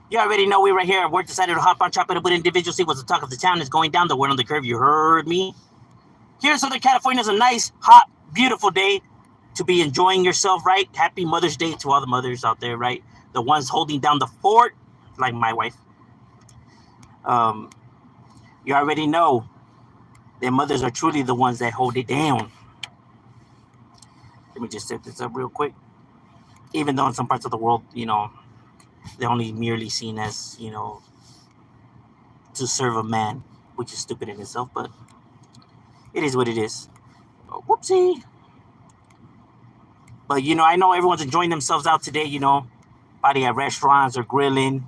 You already know we right here at work decided to hop on, chop it up with individuals, see what's the talk of the town is going down, the word on the curve. You heard me. Here in Southern California is a nice, hot, beautiful day to be enjoying yourself, right? Happy Mother's Day to all the mothers out there, right? The ones holding down the fort, like my wife. Um, you already know that mothers are truly the ones that hold it down. Let me just set this up real quick. Even though in some parts of the world, they're only merely seen as, to serve a man, which is stupid in itself, but it is what it is. Whoopsie. But, I know everyone's enjoying themselves out today, probably at restaurants or grilling.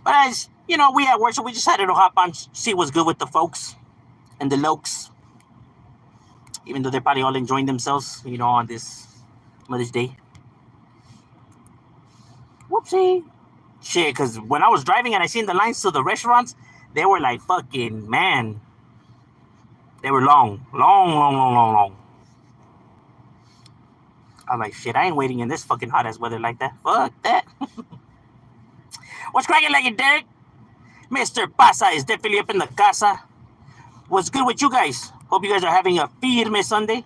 But as, we at work, so we decided to hop on, see what's good with the folks and the lokes. Even though they're probably all enjoying themselves, on this Mother's Day. Whoopsie. Shit, because when I was driving and I seen the lines to the restaurants, they were like fucking, man. They were long. Long, long, long, long, long. I'm like, shit, I ain't waiting in this fucking hot ass weather like that. Fuck that. What's cracking like it, Derek? Mr. Pasa is definitely up in the casa. What's good with you guys? Hope you guys are having a firme Sunday.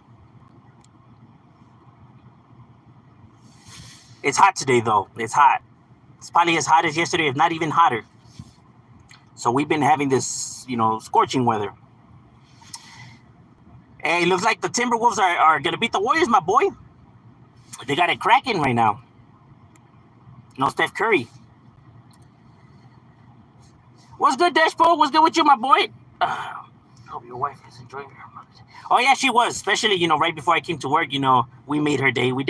It's hot today, though. It's hot. It's probably as hot as yesterday, if not even hotter. So we've been having this, scorching weather. Hey, looks like the Timberwolves are going to beat the Warriors, my boy. They got it cracking right now. No Steph Curry. What's good, Dashpo? What's good with you, my boy? Hope your wife is enjoying her Mother's Day. Oh, yeah, she was. Especially, right before I came to work, we made her day. We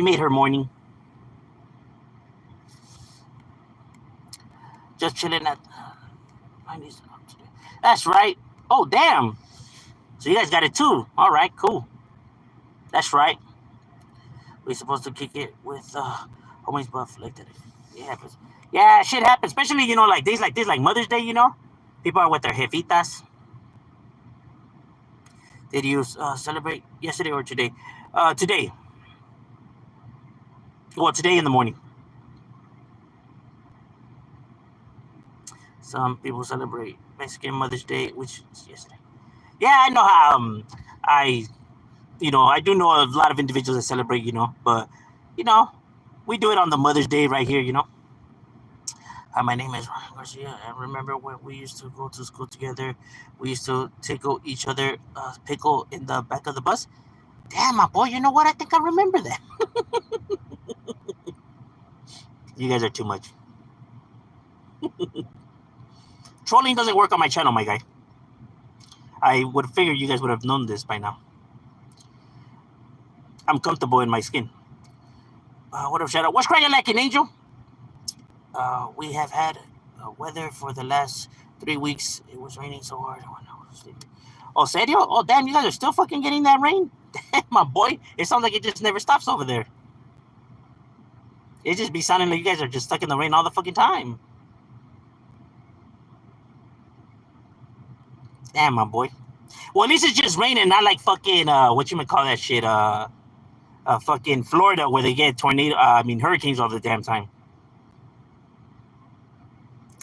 made her morning. Just chilling at... That's right. Oh, damn. So you guys got it too. All right, cool. That's right. We're supposed to kick it with homies buff like that. Yeah, shit happens. Especially, like days like this, like Mother's Day, People are with their jefitas. Did you celebrate yesterday or today? Today. Well, today in the morning. Some people celebrate Mexican Mother's Day, which is yesterday. Yeah, I know how I do know a lot of individuals that celebrate, but we do it on the Mother's Day right here, Hi, my name is Ryan Garcia. I remember when we used to go to school together. We used to tickle each other, pickle in the back of the bus. Damn, my boy, you know what? I think I remember that. You guys are too much. Trolling doesn't work on my channel, my guy. I would figure you guys would have known this by now. I'm comfortable in my skin. What up, shout out? What's cracking like an angel? We have had weather for the last 3 weeks. It was raining so hard. Oh, serio? Oh, damn, you guys are still fucking getting that rain? Damn, my boy. It sounds like it just never stops over there. It just be sounding like you guys are just stuck in the rain all the fucking time. Damn, my boy. Well, at least it's just raining, not like fucking, what you call that shit, fucking Florida where they get hurricanes all the damn time.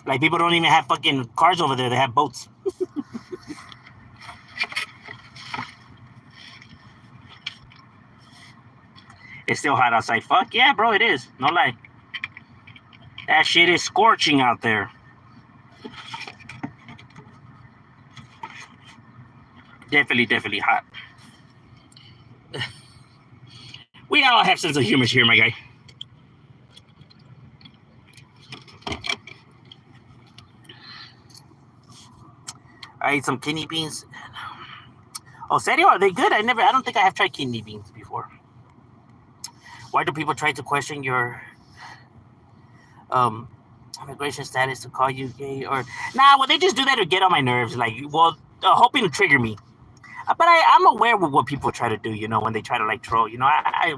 Like, people don't even have fucking cars over there. They have boats. It's still hot outside. Fuck yeah, bro, it is. No lie. That shit is scorching out there. Definitely hot. We all have sense of humor here, my guy. I ate some kidney beans. Oh, serio? Are they good? I don't think I have tried kidney beans before. Why do people try to question your immigration status to call you gay? Or well, they just do that to get on my nerves. Like, hoping to trigger me. But I'm aware of what people try to do. When they try to like troll. I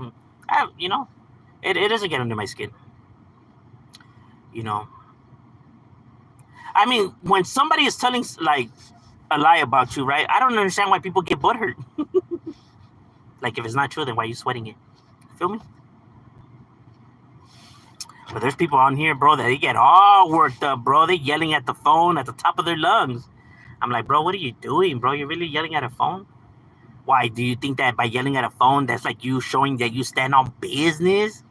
it doesn't get under my skin. I mean, when somebody is telling like a lie about you, right? I don't understand why people get butthurt. Like, if it's not true, then why are you sweating it? Feel me? But there's people on here, bro, that they get all worked up, bro. They yelling at the phone at the top of their lungs. I'm like, bro, what are you doing, bro? You're really yelling at a phone? Why, do you think that by yelling at a phone, that's like you showing that you stand on business?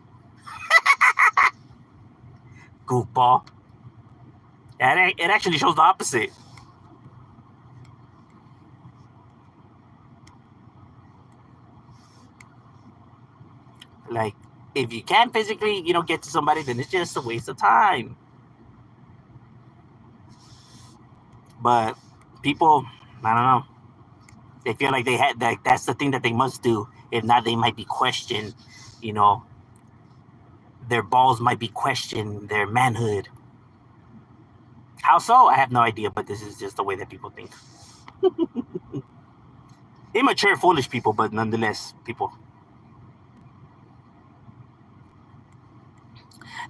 Goofball. It actually shows the opposite. Like, if you can't physically, get to somebody, then it's just a waste of time. But people, I don't know. They feel like they had that's the thing that they must do. If not, they might be questioned. Their balls might be questioned. Their manhood. How so? I have no idea. But this is just the way that people think. Immature, foolish people, but nonetheless, people.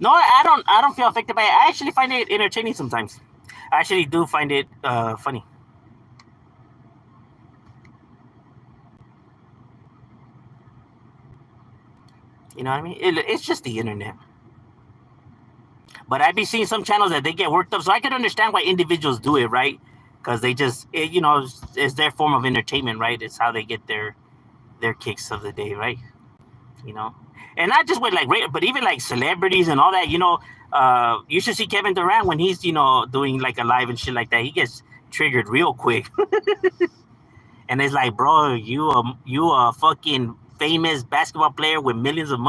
No, I don't. I don't feel affected by it. I actually find it entertaining sometimes. I actually do find it funny. You know what I mean? It's just the internet. But I'd be seeing some channels that they get worked up, so I could understand why individuals do it, right? Because they just, it's their form of entertainment, right? It's how they get their kicks of the day, right? And not just with like, but even like celebrities and all that. You should see Kevin Durant when he's doing like a live and shit like that. He gets triggered real quick, and it's like, bro, you a fucking famous basketball player with millions of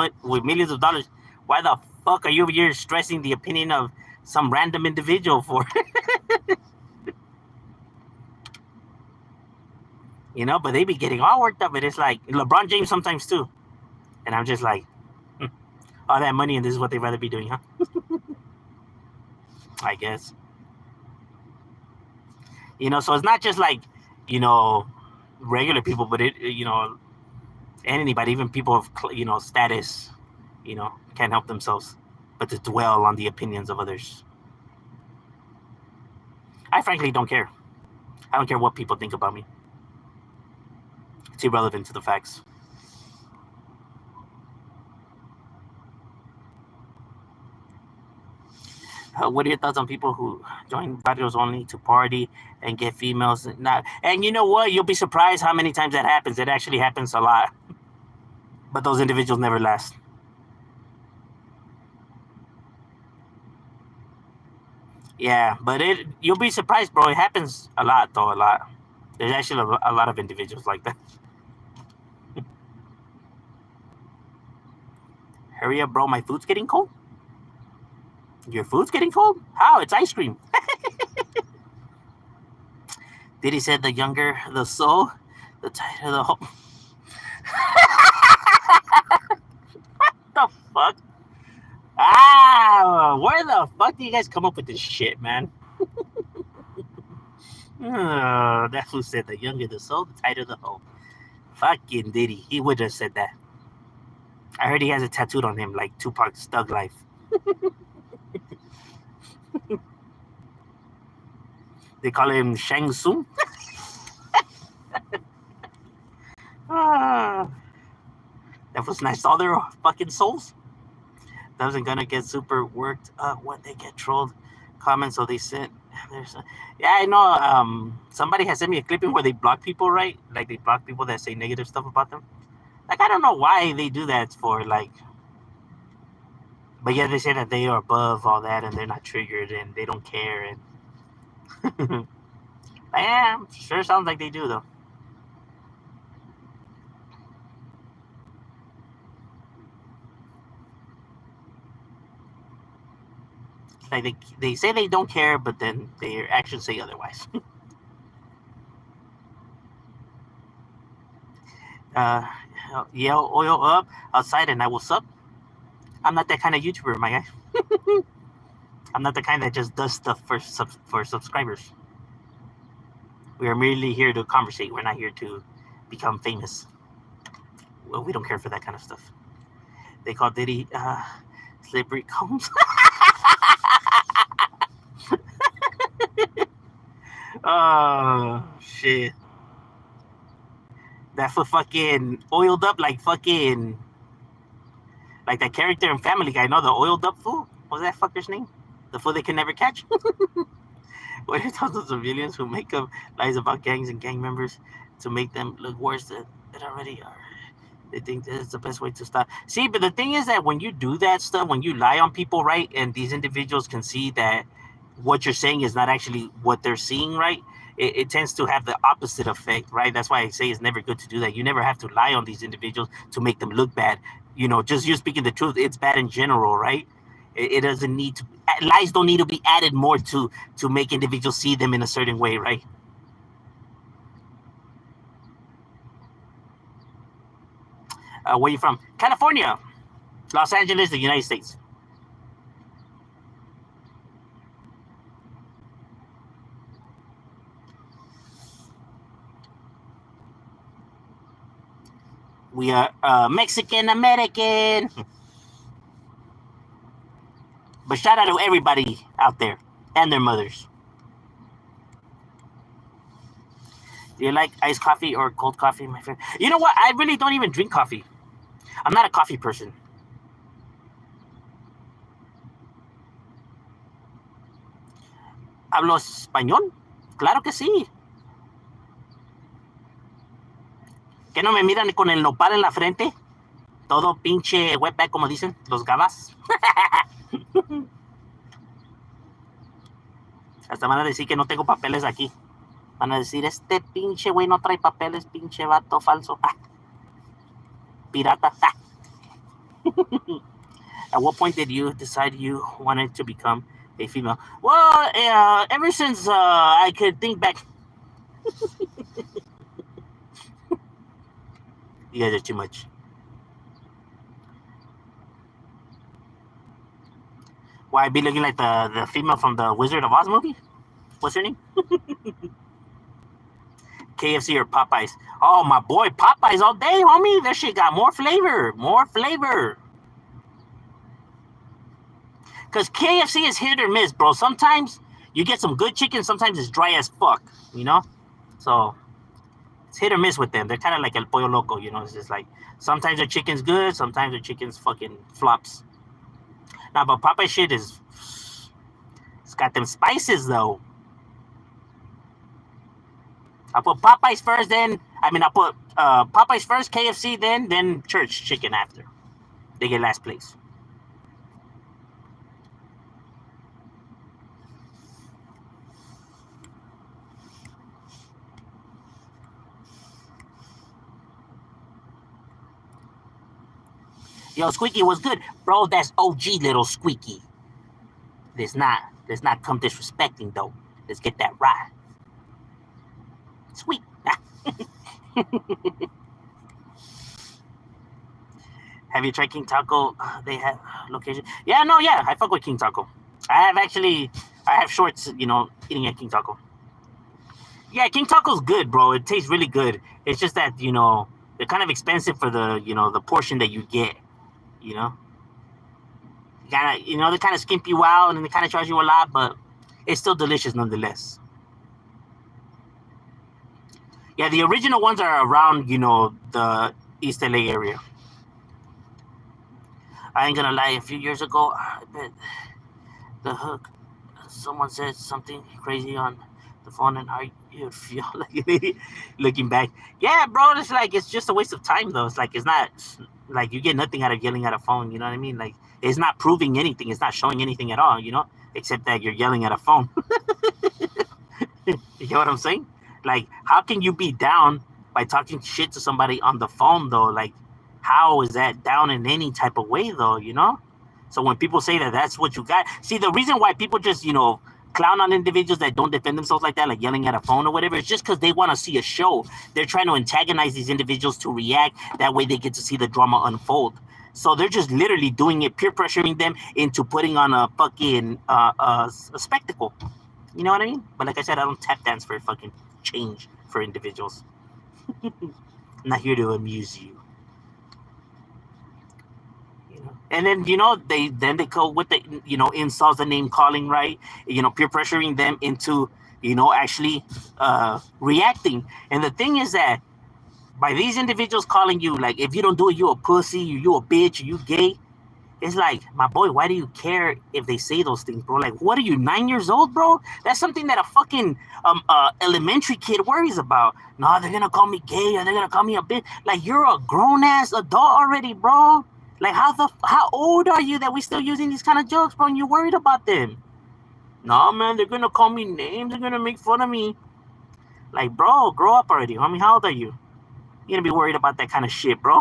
dollars. Why the fuck are you over here stressing the opinion of some random individual for? But they be getting all worked up. But it's like LeBron James sometimes too, and I'm just like, all that money and this is what they'd rather be doing, huh? I guess. So it's not just like, regular people, but anybody, even people of status, can't help themselves but to dwell on the opinions of others. I frankly don't care. I don't care what people think about me. It's irrelevant to the facts. What are your thoughts on people who join barrios only to party and get females? And you know what? You'll be surprised how many times that happens. It actually happens a lot. But those individuals never last. Yeah, but you'll be surprised, bro. It happens a lot, though, a lot. There's actually a lot of individuals like that. Hurry up, bro. My food's getting cold. Your food's getting cold? How? It's ice cream. Did he said the younger the soul, the tighter the hole. What the fuck? Where the fuck do you guys come up with this shit, man? That fool said the younger the soul, the tighter the hole. Fucking Diddy. He would have said that. I heard he has it tattooed on him like Tupac's Thug Life. They call him Shang Tsung. That was nice. All their fucking souls. That wasn't gonna get super worked up when they get trolled. Comments, so they sent. Yeah, I know. Somebody has sent me a clipping where they block people, right? Like they block people that say negative stuff about them. Like I don't know why they do that for like. But yeah, they say that they are above all that and they're not triggered and they don't care and. Yeah, sure sounds like they do though. Like they say they don't care, but then their actions say otherwise. uh, Yell oil up outside and I will sup. I'm not that kind of YouTuber, my guy. I'm not the kind that just does stuff for subscribers. We are merely here to conversate. We're not here to become famous. Well, we don't care for that kind of stuff. They call Diddy slippery combs. Oh shit! That for fucking oiled up like fucking Like that character in Family Guy, the oiled up fool. What was that fucker's name? The fool they can never catch. Where he tells the civilians who make up lies about gangs and gang members to make them look worse than they already are. They think that's the best way to stop. See, but the thing is that when you do that stuff, when you lie on people, right, and these individuals can see that what you're saying is not actually what they're seeing, right? It tends to have the opposite effect, right? That's why I say it's never good to do that. You never have to lie on these individuals to make them look bad. Just you speaking the truth, it's bad in general, right? It doesn't need to. Lies don't need to be added more to make individuals see them in a certain way, right? Where you from? California, Los Angeles, the United States. We are Mexican American. But shout out to everybody out there and their mothers. Do you like iced coffee or cold coffee, my friend? You know what? I really don't even drink coffee. I'm not a coffee person. ¿Hablo español? Claro que sí. ¿Que no me miran con el nopal en la frente? Todo pinche wetback, como dicen los gabas. Hasta van a decir que no tengo papeles aquí. Van a decir, este pinche güey no trae papeles, pinche vato falso. Ah. Pirata. Ah. At what point did you decide you wanted to become a female? Well, ever since I could think back. You guys are too much. Why, I be looking like the female from the Wizard of Oz movie? What's her name? KFC or Popeyes? Oh, my boy, Popeyes all day, homie. That shit got more flavor. More flavor. Because KFC is hit or miss, bro. Sometimes you get some good chicken. Sometimes it's dry as fuck, So it's hit or miss with them. They're kind of like El Pollo Loco, It's just like sometimes their chicken's good. Sometimes their chicken's fucking flops. Now, but Popeye shit it's got them spices, though. I put Popeyes first, I put Popeyes first, KFC, then church chicken after. They get last place. Yo, Squeaky was good. Bro, that's OG little Squeaky. Let's not come disrespecting, though. Let's get that right. Sweet. Have you tried King Taco? They have location. Yeah, I fuck with King Taco. I have shorts, eating at King Taco. Yeah, King Taco's good, bro. It tastes really good. It's just that, they're kind of expensive for the, the portion that you get, they kind of skimp you out and they kind of charge you a lot, but it's still delicious nonetheless. Yeah, the original ones are around, the East LA area. I ain't gonna lie, a few years ago, I bet the hook, someone said something crazy on the phone and you'd feel like an idiot looking back. Yeah, bro, it's just a waste of time, though. It's not like you get nothing out of yelling at a phone, you know what I mean? Like, it's not proving anything. It's not showing anything at all, except that you're yelling at a phone. You get what I'm saying? Like, how can you be down by talking shit to somebody on the phone, though? Like, how is that down in any type of way, though, So when people say that that's what you got, see, the reason why people just, clown on individuals that don't defend themselves like that, like yelling at a phone or whatever, it's just because they want to see a show. They're trying to antagonize these individuals to react. That way they get to see the drama unfold. So they're just literally doing it, peer pressuring them into putting on a fucking a spectacle. You know what I mean? But like I said, I don't tap dance for fucking change for individuals. I'm not here to amuse you. And then they go with the insults, the name calling, right? Peer pressuring them into actually reacting. And the thing is that by these individuals calling you, like, if you don't do it, you a pussy, you a bitch, you gay. It's like, my boy, why do you care if they say those things, bro? Like, what are you, 9 years old, bro? That's something that a fucking elementary kid worries about. No, they're gonna call me gay or they're gonna call me a bitch. Like, you're a grown ass adult already, bro. Like, how old are you that we still using these kind of jokes, bro? And you're worried about them? No, man, they're gonna call me names. They're gonna make fun of me. Like, bro, grow up already, homie. How old are you? You're gonna be worried about that kind of shit, bro.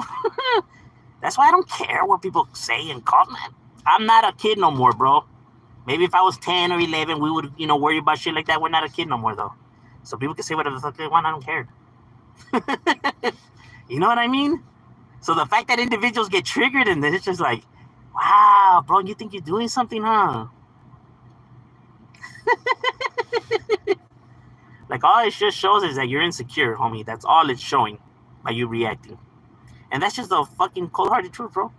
That's why I don't care what people say and call, man. I'm not a kid no more, bro. Maybe if I was 10 or 11, we would, worry about shit like that. We're not a kid no more, though. So people can say whatever the fuck they want. I don't care. You know what I mean? So the fact that individuals get triggered and it's just like, wow, bro, you think you're doing something, huh? Like, all it just shows is that you're insecure, homie. That's all it's showing by you reacting. And that's just the fucking cold-hearted truth, bro.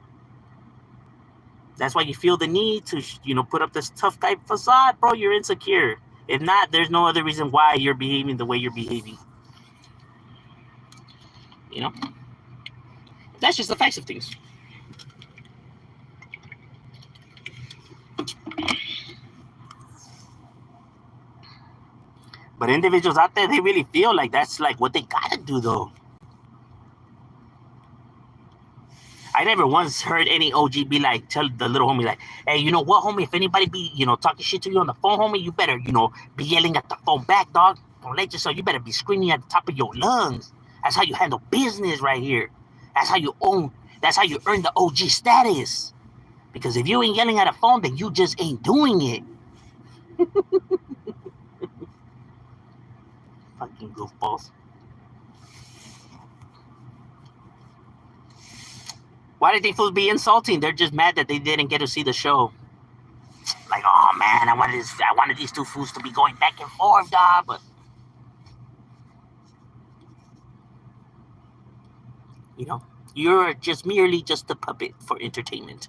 That's why you feel the need to, put up this tough guy facade, bro. You're insecure. If not, there's no other reason why you're behaving the way you're behaving. That's just the facts of things. But individuals out there, they really feel like that's like what they gotta do, though. I never once heard any OG be like, tell the little homie, like, hey, you know what, homie, if anybody be, talking shit to you on the phone, homie, you better, be yelling at the phone back, dog. Don't let yourself, you better be screaming at the top of your lungs. That's how you handle business right here. That's how you earn the OG status. Because if you ain't yelling at a phone, then you just ain't doing it. Fucking goofballs. Why did they fools be insulting? They're just mad that they didn't get to see the show. Like, oh man, I wanted these two fools to be going back and forth, dog, but you're just merely just a puppet for entertainment.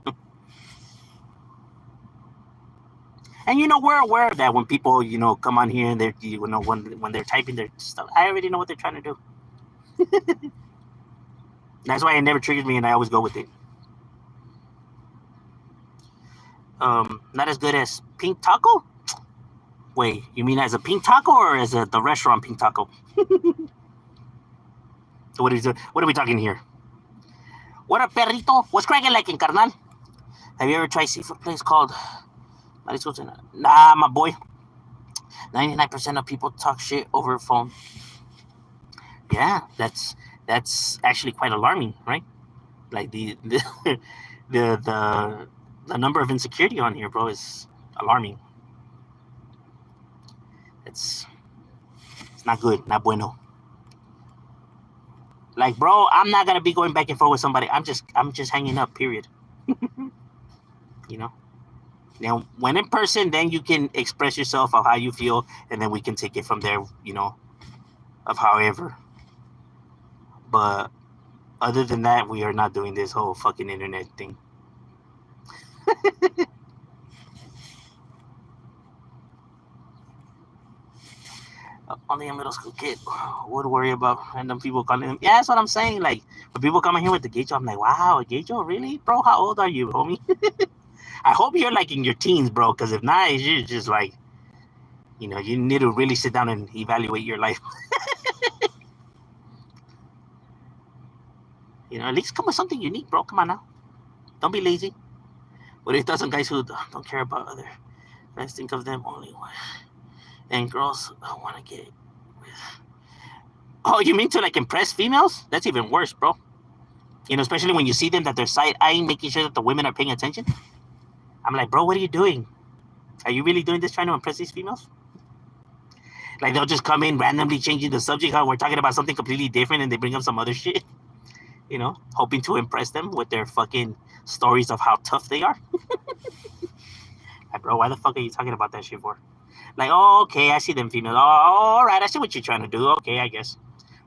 And we're aware of that when people, come on here and they're, when they're typing their stuff. I already know what they're trying to do. That's why it never triggers me, and I always go with it. Not as good as Pink Taco? Wait, you mean as a Pink Taco or as the restaurant Pink Taco? So what are we talking here? What up, perrito? What's cracking like in carnal? Have you ever tried seafood place called Nah, my boy. 99% of people talk shit over phone. Yeah, that's actually quite alarming, right? Like the number of insecurity on here, bro, is alarming. It's not good, not bueno. Like, bro, I'm not gonna be going back and forth with somebody. I'm just hanging up, period. Now, when in person, then you can express yourself of how you feel, and then we can take it from there, of however. But other than that, we are not doing this whole fucking internet thing. Only a middle school kid would worry about random people calling him. Yeah, that's what I'm saying. Like, when people come in here with the gay joke, I'm like, wow, a gay joke? Really? Bro, how old are you, homie? I hope you're like in your teens, bro, because if not, you're just like, you need to really sit down and evaluate your life. At least come with something unique, bro. Come on now. Don't be lazy. What if there's some guys who don't care about other guys, think of them only one. And girls want to get with. Oh, you mean to like impress females? That's even worse, bro. Especially when you see them that they're side-eyeing, making sure that the women are paying attention. I'm like, bro, what are you doing? Are you really doing this trying to impress these females? Like, they'll just come in randomly changing the subject. How we're talking about something completely different and they bring up some other shit. Hoping to impress them with their fucking stories of how tough they are. Like, bro, why the fuck are you talking about that shit for? Like, oh, okay, I see them females. Oh, all right, I see what you're trying to do. Okay, I guess.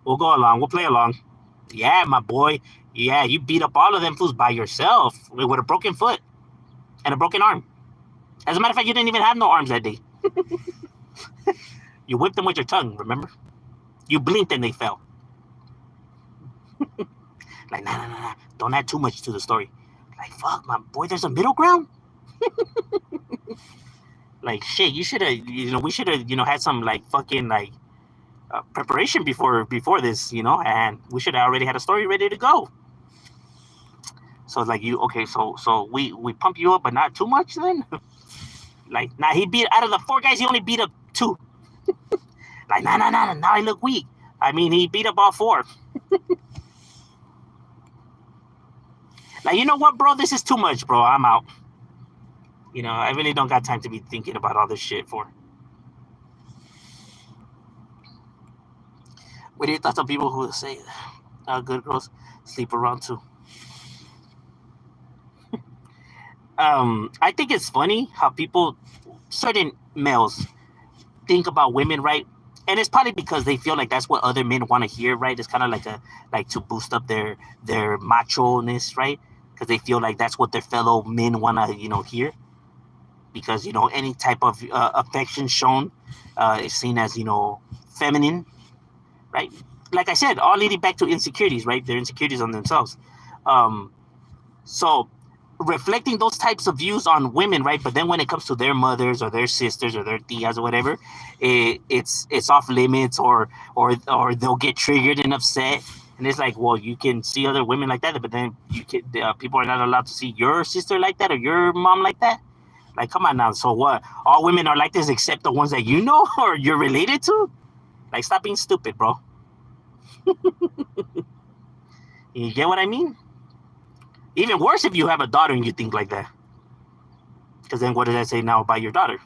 We'll go along. We'll play along. Yeah, my boy. Yeah, you beat up all of them fools by yourself with a broken foot and a broken arm. As a matter of fact, you didn't even have no arms that day. You whipped them with your tongue, remember? You blinked and they fell. Like, nah. Don't add too much to the story. Like, fuck, my boy, there's a middle ground. Like, shit, you should have, we should have, had some like fucking like preparation before this, and we should have already had a story ready to go. So like okay, so we pump you up, but not too much then. Like, now he beat out of the 4 guys, he only beat up 2. Like, nah, now I look weak. I mean, he beat up all 4. Like, you know what, bro? This is too much, bro. I'm out. I really don't got time to be thinking about all this shit for. What are your thoughts on people who say good girls sleep around too? I think it's funny how certain males think about women, right? And it's probably because they feel like that's what other men want to hear, right? It's kind of like to boost up their macho-ness, right? Because they feel like that's what their fellow men want to, hear. Because, any type of affection shown is seen as, feminine, right? Like I said, all leading back to insecurities, right? Their insecurities on themselves. So reflecting those types of views on women, right? But then when it comes to their mothers or their sisters or their tias or whatever, it's off limits, or they'll get triggered and upset. And it's like, well, you can see other women like that, but then people are not allowed to see your sister like that or your mom like that. Like, come on now. So what? All women are like this except the ones that you know or you're related to? Like, stop being stupid, bro. You get what I mean? Even worse if you have a daughter and you think like that. Because then what does that say now about your daughter?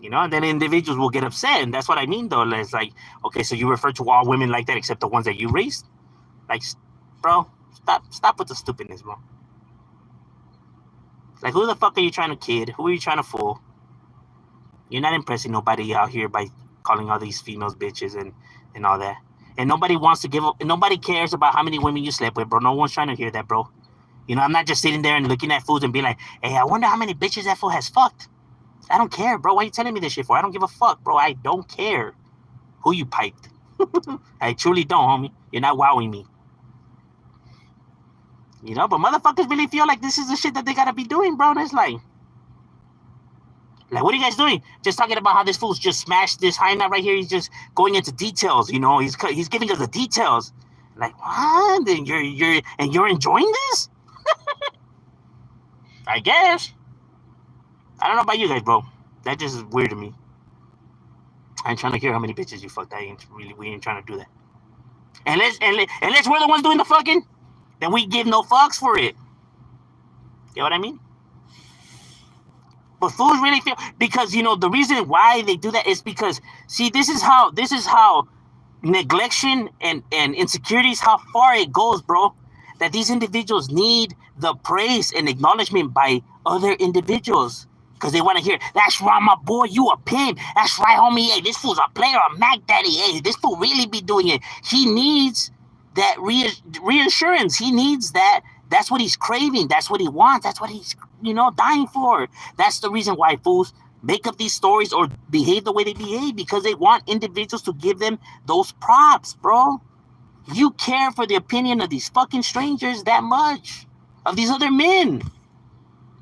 And then individuals will get upset. And that's what I mean, though. It's like, okay, so you refer to all women like that except the ones that you raised? Like, bro, stop with the stupidness, bro. Like, who the fuck are you trying to kid? Who are you trying to fool? You're not impressing nobody out here by calling all these females bitches and all that. And nobody wants to nobody cares about how many women you slept with, bro. No one's trying to hear that, bro. I'm not just sitting there and looking at fools and being like, hey, I wonder how many bitches that fool has fucked. I don't care, bro. Why are you telling me this shit for? I don't give a fuck, bro. I don't care who you piped. I truly don't, homie. You're not wowing me. But motherfuckers really feel like this is the shit that they gotta be doing, bro. And it's like, what are you guys doing? Just talking about how this fool's just smashed this high knot right here. He's just going into details. He's giving us the details. Like, what? And you're enjoying this? I guess. I don't know about you guys, bro. That just is weird to me. I ain't trying to hear how many bitches you fucked. We ain't trying to do that. Unless we're the ones doing the fucking, then we give no fucks for it. You know what I mean? But fools really feel, because the reason why they do that is because, see, this is how neglection and insecurities, how far it goes, bro. That these individuals need the praise and acknowledgement by other individuals. Because they want to hear, that's right, my boy, you a pimp. That's right, homie. Hey, this fool's a player, a Mac Daddy. Hey, this fool really be doing it. He needs that reassurance. He needs that. That's what he's craving. That's what he wants. That's what he's, dying for. That's the reason why fools make up these stories or behave the way they behave, because they want individuals to give them those props, bro. You care for the opinion of these fucking strangers that much, of these other men,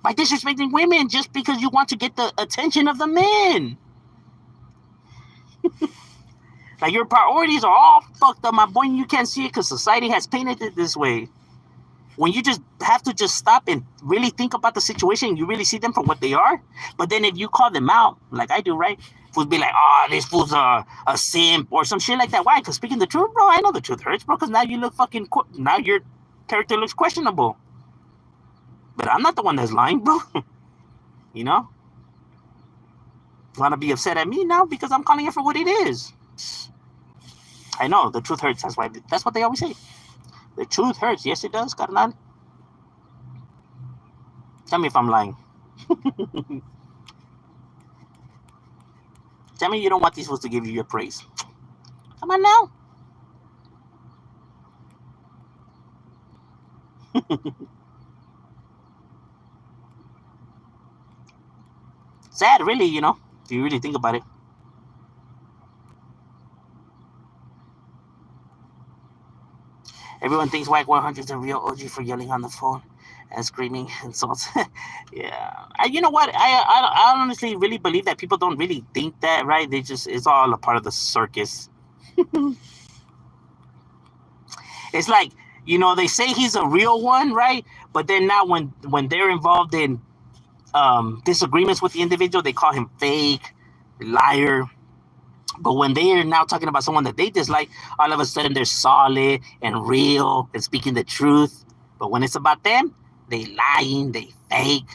by disrespecting women just because you want to get the attention of the men. Like, your priorities are all fucked up, my boy, and you can't see it because society has painted it this way. When you just have to just stop and really think about the situation, you really see them for what they are. But then if you call them out, like I do, right? Fools be like, oh, this fool's a simp or some shit like that. Why? Because speaking the truth, bro, I know the truth hurts, bro, because now you look now your character looks questionable. But I'm not the one that's lying, bro. Want to be upset at me now because I'm calling it for what it is. I know, the truth hurts. That's what they always say. The truth hurts. Yes, it does, carnal. Tell me if I'm lying. Tell me you don't want these fools to give you your praise. Come on now. Sad, really, if you really think about it. Everyone thinks Wack 100 is a real OG for yelling on the phone. and screaming insults. Yeah, you know what? I honestly really believe that people don't really think that, right? They just it's all a part of the circus. It's like they say he's a real one, right? But then now when they're involved in disagreements with the individual, they call him fake, liar. But when they are now talking about someone that they dislike, all of a sudden they're solid and real and speaking the truth. But when it's about them, they lying, they fake.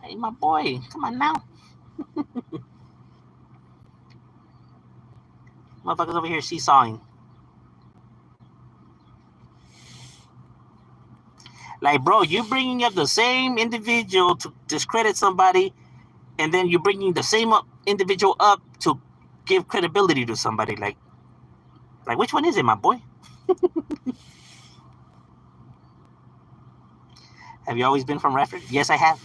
Hey, my boy, come on now. Motherfuckers over here seesawing. Like, bro, you bringing up the same individual to discredit somebody, and then you're bringing the same individual up to give credibility to somebody. Like which one is it, my boy? Have you always been from Radford? Yes, I have.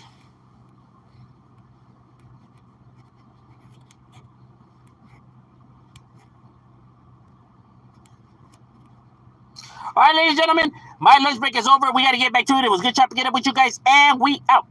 All right, ladies and gentlemen, my lunch break is over. We got to get back to it. It was good chopping it up with you guys, and we out.